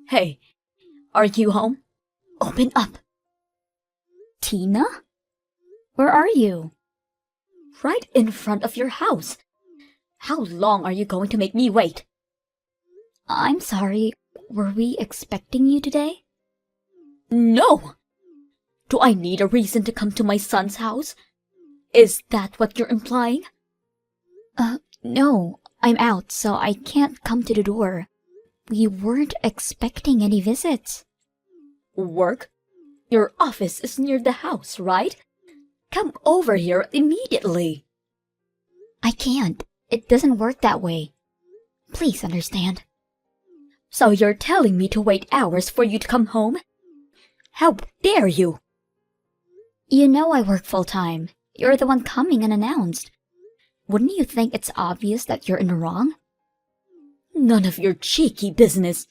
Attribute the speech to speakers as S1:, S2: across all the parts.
S1: Hey, are you home? Open up.
S2: Tina? Where are you?
S1: Right in front of your house. How long are you going to make me wait?
S2: I'm sorry, were we expecting you today?
S1: No! Do I need a reason to come to my son's house? Is that what you're implying?
S2: No, I'm out, so I can't come to the door. We weren't expecting any visits.
S1: Work? Your office is near the house, right? Come over here immediately.
S2: I can't. It doesn't work that way. Please understand.
S1: So you're telling me to wait hours for you to come home? How dare you?
S2: You know I work full-time. You're the one coming unannounced. Wouldn't you think it's obvious that you're in the wrong?
S1: None of your cheeky business.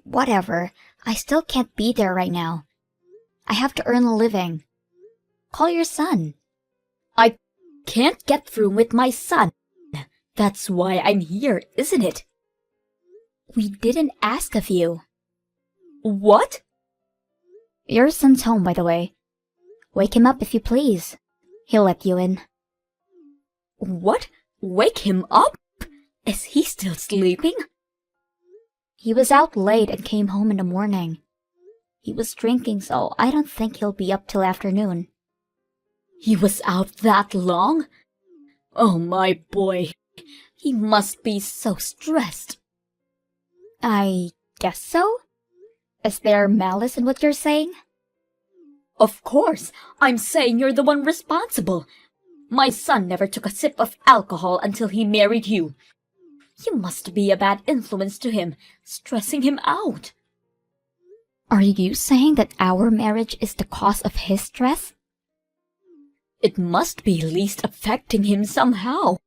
S2: Whatever. I still can't be there right now. I have to earn a living. Call your son.
S1: I can't get through with my son. That's why I'm here, isn't it?
S2: We didn't ask of you.
S1: What?
S2: Your son's home, by the way. Wake him up if you please. He'll let you in.
S1: What? Wake him up? Is he still sleeping?
S2: He was out late and came home in the morning. He was drinking, so I don't think he'll be up till afternoon.
S1: He was out that long? Oh, my boy. He must be so stressed.
S2: I guess so? Is there malice in what you're saying?
S1: Of course. I'm saying you're the one responsible. My son never took a sip of alcohol until he married you. You must be a bad influence to him, stressing him out.
S2: Are you saying that our marriage is the cause of his stress?
S1: It must be least affecting him somehow.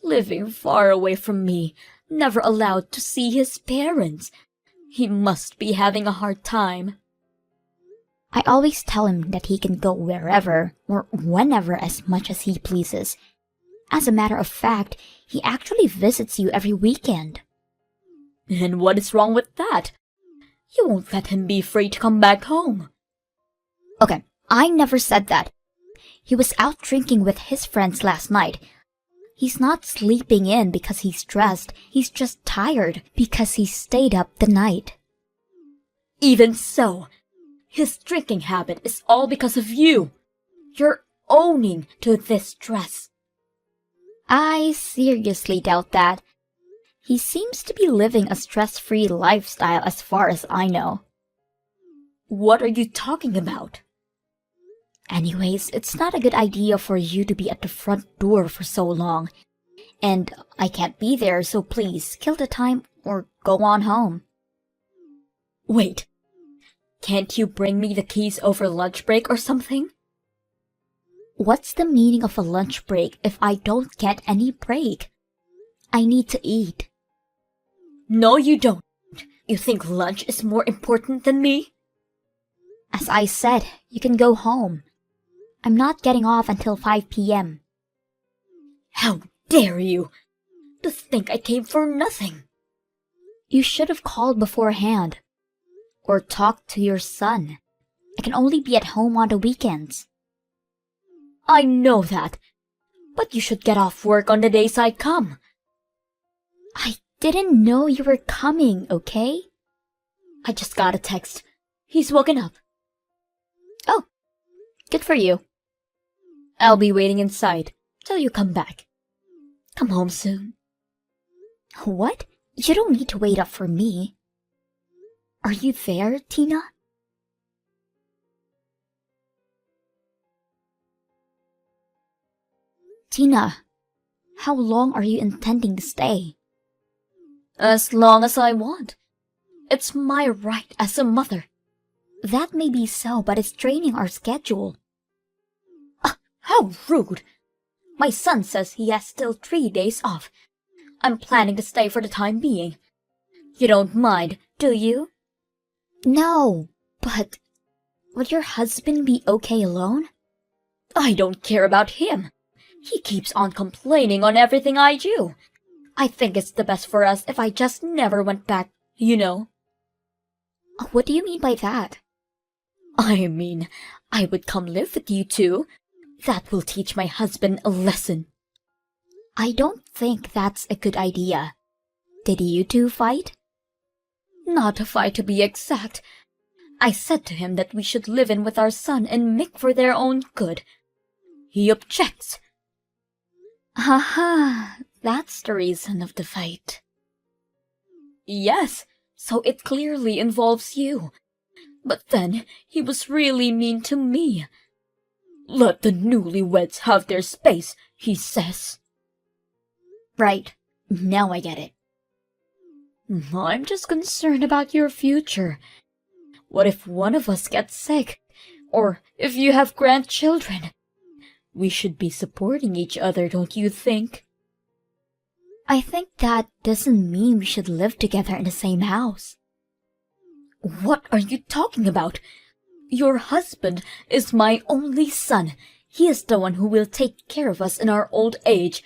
S1: Living far away from me, never allowed to see his parents. He must be having a hard time.
S2: I always tell him that he can go wherever or whenever as much as he pleases. As a matter of fact, he actually visits you every weekend.
S1: And what is wrong with that? You won't let him be free to come back home.
S2: Okay, I never said that. He was out drinking with his friends last night. He's not sleeping in because he's stressed. He's just tired because he stayed up the night.
S1: Even so, his drinking habit is all because of you. You're owning to this stress.
S2: I seriously doubt that. He seems to be living a stress-free lifestyle as far as I know.
S1: What are you talking about?
S2: Anyways, it's not a good idea for you to be at the front door for so long. And I can't be there, so please, kill the time or go on home.
S1: Wait. Can't you bring me the keys over lunch break or something?
S2: What's the meaning of a lunch break if I don't get any break? I need to eat.
S1: No, you don't. You think lunch is more important than me?
S2: As I said, you can go home. I'm not getting off until 5 p.m.
S1: How dare you! To think I came for nothing.
S2: You should have called beforehand. Or talked to your son. I can only be at home on the weekends.
S1: I know that. But you should get off work on the days I come.
S2: I didn't know you were coming, okay?
S1: I just got a text. He's woken up.
S2: Oh, good for you.
S1: I'll be waiting inside till you come back. Come home soon.
S2: What? You don't need to wait up for me. Are you there, Tina? Tina, how long are you intending to stay?
S1: As long as I want. It's my right as a mother.
S2: That may be so, but it's draining our schedule.
S1: How rude! My son says he has still 3 days off. I'm planning to stay for the time being. You don't mind, do you?
S2: No, but would your husband be okay alone?
S1: I don't care about him. He keeps on complaining on everything I do. I think it's the best for us if I just never went back You know,
S2: What do you mean by that?
S1: I mean, I would come live with you two. That will teach my husband a lesson.
S2: I don't think that's a good idea. Did you two fight?
S1: Not a fight to be exact. I said to him that we should live in with our son and make for their own good. He objects.
S2: Haha, that's the reason of the fight.
S1: Yes, so it clearly involves you. But then he was really mean to me. Let the newlyweds have their space, he says.
S2: Right, now I get it.
S1: I'm just concerned about your future. What if one of us gets sick? Or if you have grandchildren? We should be supporting each other, don't you think?
S2: I think that doesn't mean we should live together in the same house.
S1: What are you talking about? Your husband is my only son. He is the one who will take care of us in our old age.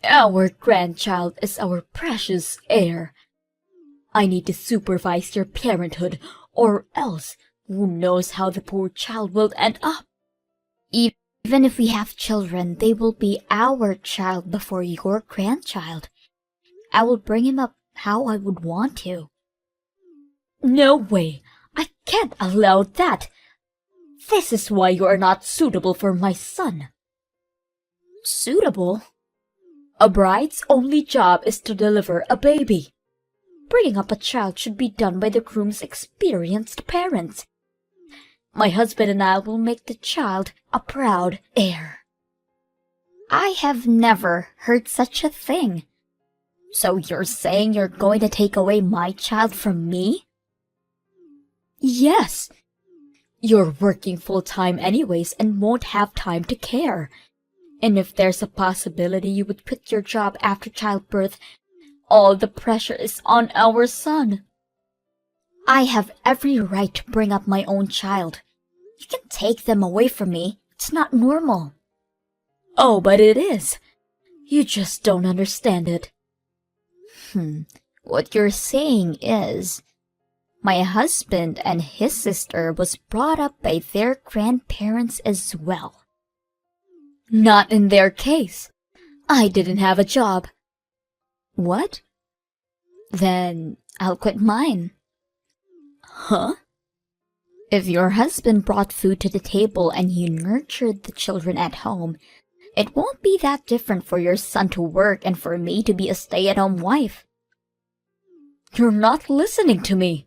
S1: Our grandchild is our precious heir. I need to supervise your parenthood, or else who knows how the poor child will end up.
S2: Even if we have children, they will be our child before your grandchild. I will bring him up how I would want to.
S1: No way! I can't allow that! This is why you are not suitable for my son.
S2: Suitable?
S1: A bride's only job is to deliver a baby. Bringing up a child should be done by the groom's experienced parents. My husband and I will make the child a proud heir.
S2: I have never heard such a thing. So you're saying you're going to take away my child from me?
S1: Yes. You're working full-time anyways and won't have time to care. And if there's a possibility you would quit your job after childbirth, all the pressure is on our son.
S2: I have every right to bring up my own child. You can take them away from me. It's not normal.
S1: Oh, but it is. You just don't understand it.
S2: What you're saying is, my husband and his sister was brought up by their grandparents as well.
S1: Not in their case. I didn't have a job.
S2: What? Then I'll quit mine.
S1: Huh?
S2: If your husband brought food to the table and you nurtured the children at home, it won't be that different for your son to work and for me to be a stay-at-home wife.
S1: You're not listening to me.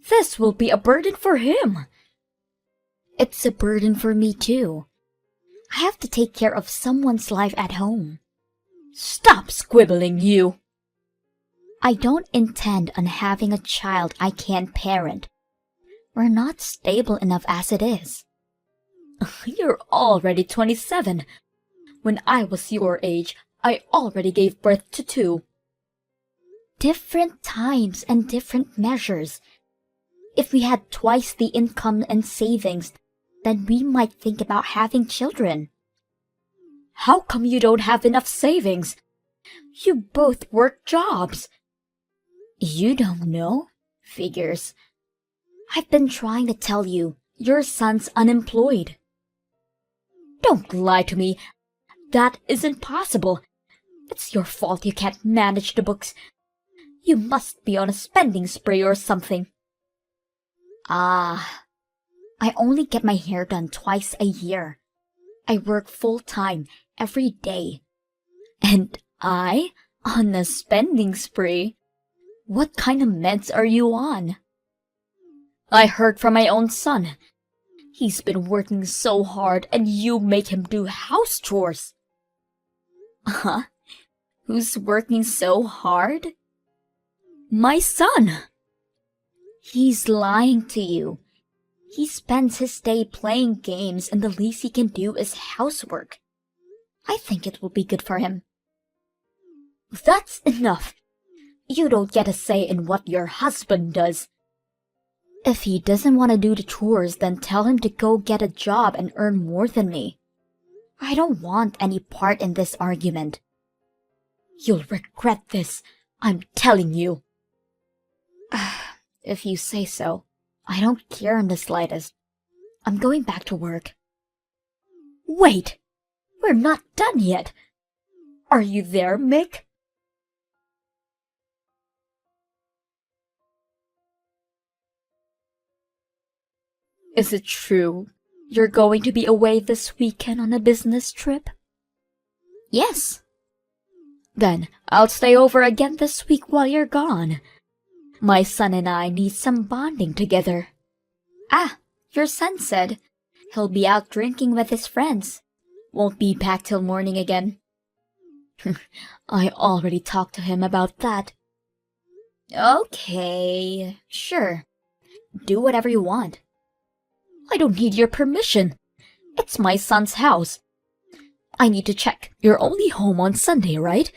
S1: This will be a burden for him.
S2: It's a burden for me too. I have to take care of someone's life at home.
S1: Stop squibbling, you.
S2: I don't intend on having a child I can't parent. We're not stable enough as it is.
S1: You're already 27. When I was your age, I already gave birth to 2.
S2: Different times and different measures. If we had twice the income and savings, then we might think about having children.
S1: How come you don't have enough savings? You both work jobs.
S2: You don't know? Figures. I've been trying to tell you, your son's unemployed.
S1: Don't lie to me. That isn't possible. It's your fault you can't manage the books. You must be on a spending spree or something.
S2: I only get my hair done twice a year. I work full-time every day.
S1: And I? On a spending spree?
S2: What kind of meds are you on?
S1: I heard from my own son. He's been working so hard and you make him do house chores.
S2: Huh? Who's working so hard?
S1: My son.
S2: He's lying to you. He spends his day playing games and the least he can do is housework. I think it will be good for him.
S1: That's enough. You don't get a say in what your husband does.
S2: If he doesn't want to do the chores, then tell him to go get a job and earn more than me. I don't want any part in this argument.
S1: You'll regret this, I'm telling you.
S2: If you say so. I don't care in the slightest. I'm going back to work.
S1: Wait! We're not done yet! Are you there, Mick? Is it true you're going to be away this weekend on a business trip?
S2: Yes.
S1: Then I'll stay over again this week while you're gone. My son and I need some bonding together.
S2: Ah, your son said he'll be out drinking with his friends. Won't be back till morning again.
S1: I already talked to him about that.
S2: Okay, sure. Do whatever you want.
S1: I don't need your permission. It's my son's house. I need to check. You're only home on Sunday, right?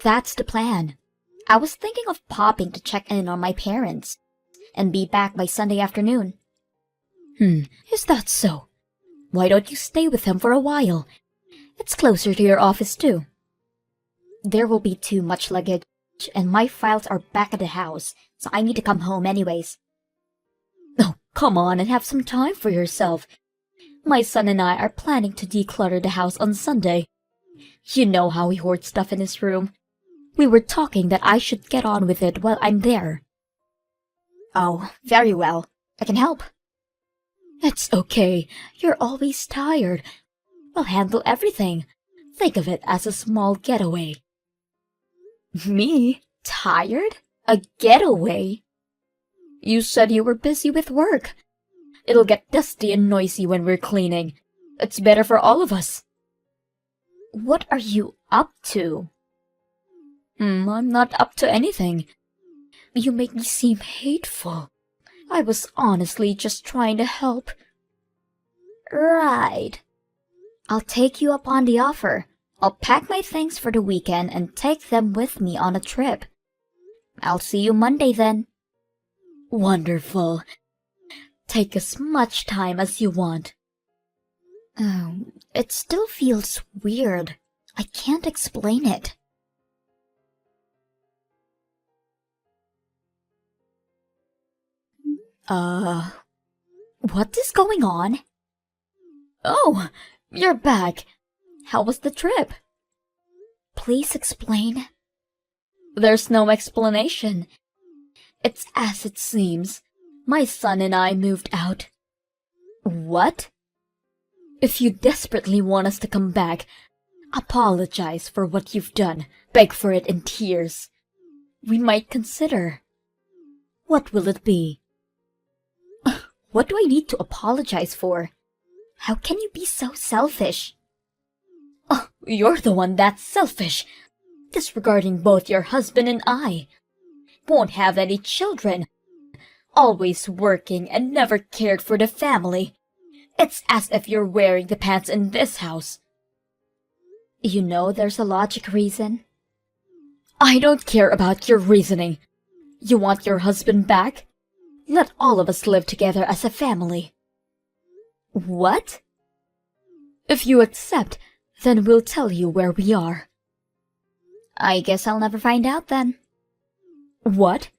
S2: That's the plan. I was thinking of popping to check in on my parents and be back by Sunday afternoon.
S1: Is that so? Why don't you stay with them for a while? It's closer to your office, too.
S2: There will be too much luggage, and my files are back at the house, so I need to come home anyways.
S1: Oh, come on and have some time for yourself. My son and I are planning to declutter the house on Sunday. You know how he hoards stuff in his room. We were talking that I should get on with it while I'm there.
S2: Oh, very well. I can help.
S1: It's okay. You're always tired. We'll handle everything. Think of it as a small getaway. Me? Tired? A getaway? You said you were busy with work. It'll get dusty and noisy when we're cleaning. It's better for all of us.
S2: What are you up to?
S1: I'm not up to anything. You make me seem hateful. I was honestly just trying to help.
S2: Right. I'll take you up on the offer. I'll pack my things for the weekend and take them with me on a trip. I'll see you Monday then.
S1: Wonderful. Take as much time as you want.
S2: It still feels weird. I can't explain it.
S1: What is going on? Oh, you're back. How was the trip?
S2: Please explain.
S1: There's no explanation. It's as it seems. My son and I moved out.
S2: What?
S1: If you desperately want us to come back, apologize for what you've done. Beg for it in tears. We might consider. What will it be?
S2: What do I need to apologize for? How can you be so selfish?
S1: Oh, you're the one that's selfish, disregarding both your husband and I. Won't have any children. Always working and never cared for the family. It's as if you're wearing the pants in this house.
S2: You know there's a logic reason.
S1: I don't care about your reasoning. You want your husband back? Let all of us live together as a family.
S2: What?
S1: If you accept, then we'll tell you where we are.
S2: I guess I'll never find out then.
S1: What?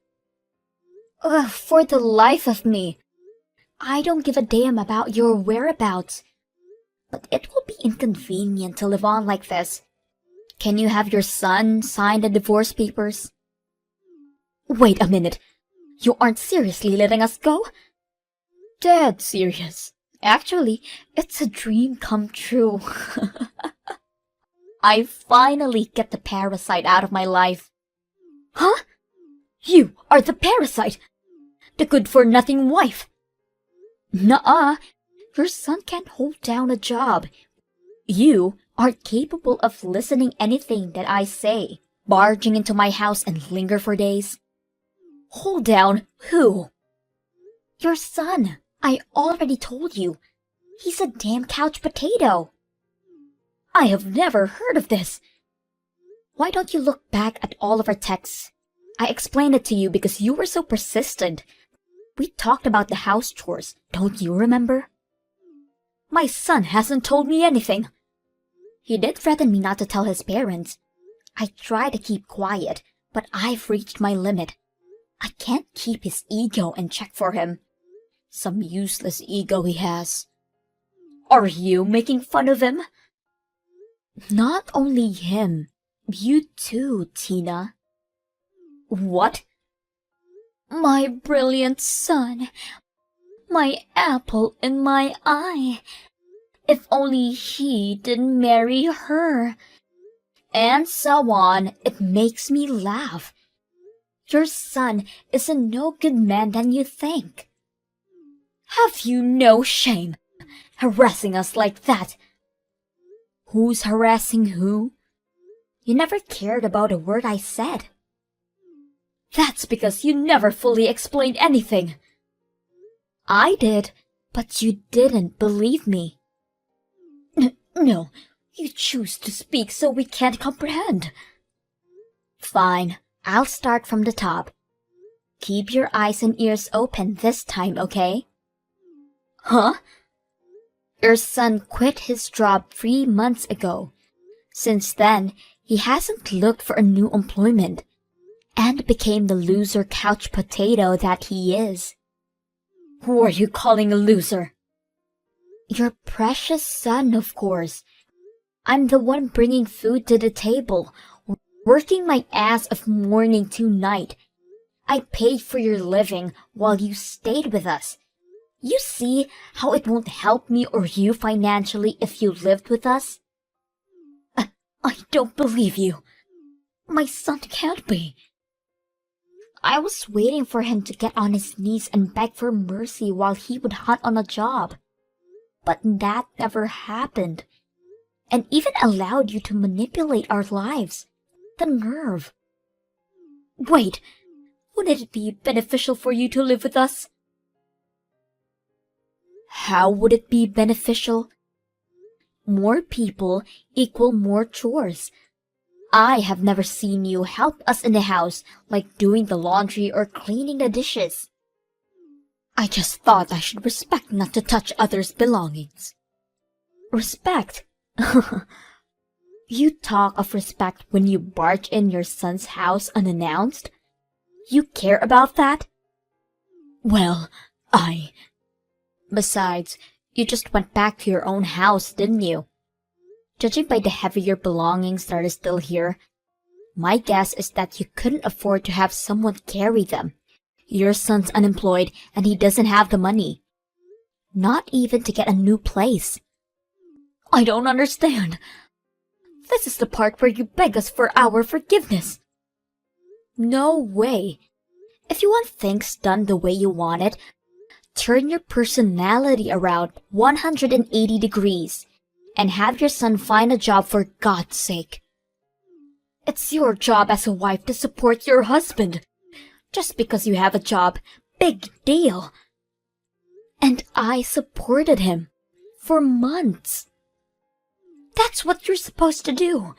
S2: For the life of me, I don't give a damn about your whereabouts. But it will be inconvenient to live on like this. Can you have your son sign the divorce papers?
S1: Wait a minute. You aren't seriously letting us go? Dead serious. Actually, it's a dream come true.
S2: I finally get the parasite out of my life.
S1: Huh? You are the parasite! The good-for-nothing wife!
S2: Nuh-uh. Your son can't hold down a job. You aren't capable of listening anything that I say, barging into my house and linger for days.
S1: Hold down who?
S2: Your son. I already told you. He's a damn couch potato.
S1: I have never heard of this.
S2: Why don't you look back at all of our texts? I explained it to you because you were so persistent. We talked about the house chores, don't you remember?
S1: My son hasn't told me anything.
S2: He did threaten me not to tell his parents. I try to keep quiet, but I've reached my limit.
S1: I can't keep his ego in check for him. Some useless ego he has. Are you making fun of him?
S2: Not only him, you too, Tina.
S1: What?
S2: My brilliant son. My apple in my eye. If only he didn't marry her. And so on. It makes me laugh. Your son is a no good man than you think.
S1: Have you no shame, harassing us like that?
S2: Who's harassing who? You never cared about a word I said.
S1: That's because you never fully explained anything.
S2: I did, but you didn't believe me.
S1: No, you choose to speak so we can't comprehend.
S2: Fine, I'll start from the top. Keep your eyes and ears open this time, okay?
S1: Huh?
S2: Your son quit his job 3 months ago. Since then, he hasn't looked for a new employment and became the loser couch potato that he is.
S1: Who are you calling a loser?
S2: Your precious son, of course. I'm the one bringing food to the table, working my ass off morning to night. I paid for your living while you stayed with us. You see how it won't help me or you financially if you lived with us?
S1: I don't believe you. My son can't be.
S2: I was waiting for him to get on his knees and beg for mercy while he would hunt on a job. But that never happened. And even allowed you to manipulate our lives. The nerve.
S1: Wait, wouldn't it be beneficial for you to live with us?
S2: How would it be beneficial? More people equal more chores. I have never seen you help us in the house, like doing the laundry or cleaning the dishes.
S1: I just thought I should respect not to touch others' belongings.
S2: Respect? You talk of respect when you barge in your son's house unannounced? You care about that?
S1: Well,
S2: Besides, you just went back to your own house, didn't you? Judging by the heavier belongings that are still here, my guess is that you couldn't afford to have someone carry them. Your son's unemployed and he doesn't have the money. Not even to get a new place.
S1: I don't understand. This is the part where you beg us for our forgiveness.
S2: No way. If you want things done the way you want it, turn your personality around 180 degrees and have your son find a job for God's sake.
S1: It's your job as a wife to support your husband. Just because you have a job, big deal.
S2: And I supported him for months.
S1: That's what you're supposed to do.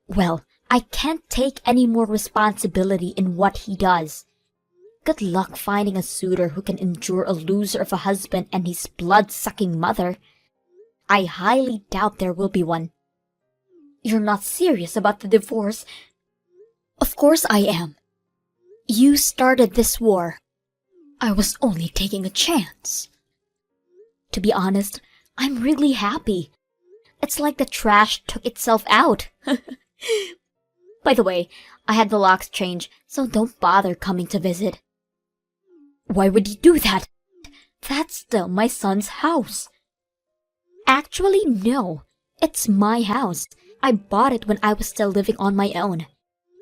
S2: Well, I can't take any more responsibility in what he does. Good luck finding a suitor who can endure a loser of a husband and his blood-sucking mother. I highly doubt there will be one.
S1: You're not serious about the divorce?
S2: Of course I am. You started this war.
S1: I was only taking a chance.
S2: To be honest, I'm really happy. It's like the trash took itself out. By the way, I had the locks changed, so don't bother coming to visit.
S1: Why would you do that? That's still my son's house.
S2: Actually, no. It's my house. I bought it when I was still living on my own.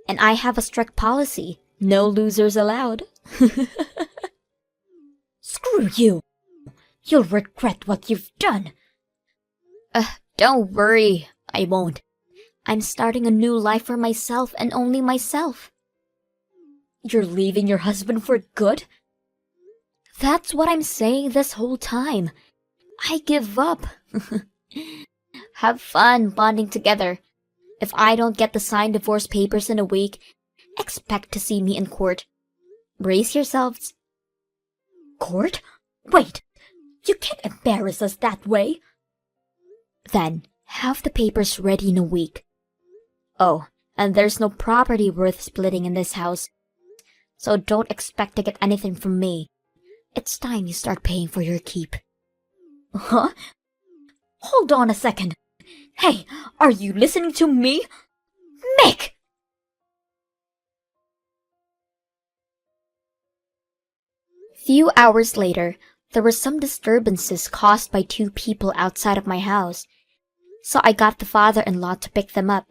S2: And I have a strict policy. No losers allowed.
S1: Screw you. You'll regret what you've done.
S2: Don't worry. I won't. I'm starting a new life for myself and only myself.
S1: You're leaving your husband for good?
S2: That's what I'm saying this whole time. I give up. Have fun bonding together. If I don't get the signed divorce papers in a week, expect to see me in court. Brace yourselves.
S1: Court? Wait, you can't embarrass us that way.
S2: Then, have the papers ready in a week. Oh, and there's no property worth splitting in this house. so don't expect to get anything from me. It's time you start paying for your keep.
S1: Huh? Hold on a second. Hey, are you listening to me? Mick!
S2: Few hours later, there were some disturbances caused by two people outside of my house, so I got the father-in-law to pick them up.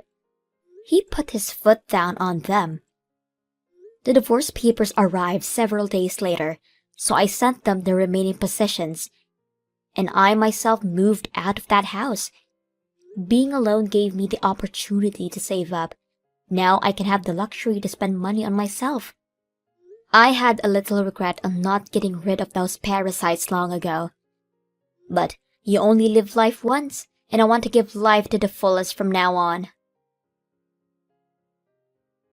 S2: He put his foot down on them. The divorce papers arrived several days later, so I sent them the remaining possessions, and I myself moved out of that house. Being alone gave me the opportunity to save up. Now I can have the luxury to spend money on myself. I had a little regret on not getting rid of those parasites long ago. But you only live life once, and I want to give life to the fullest from now on.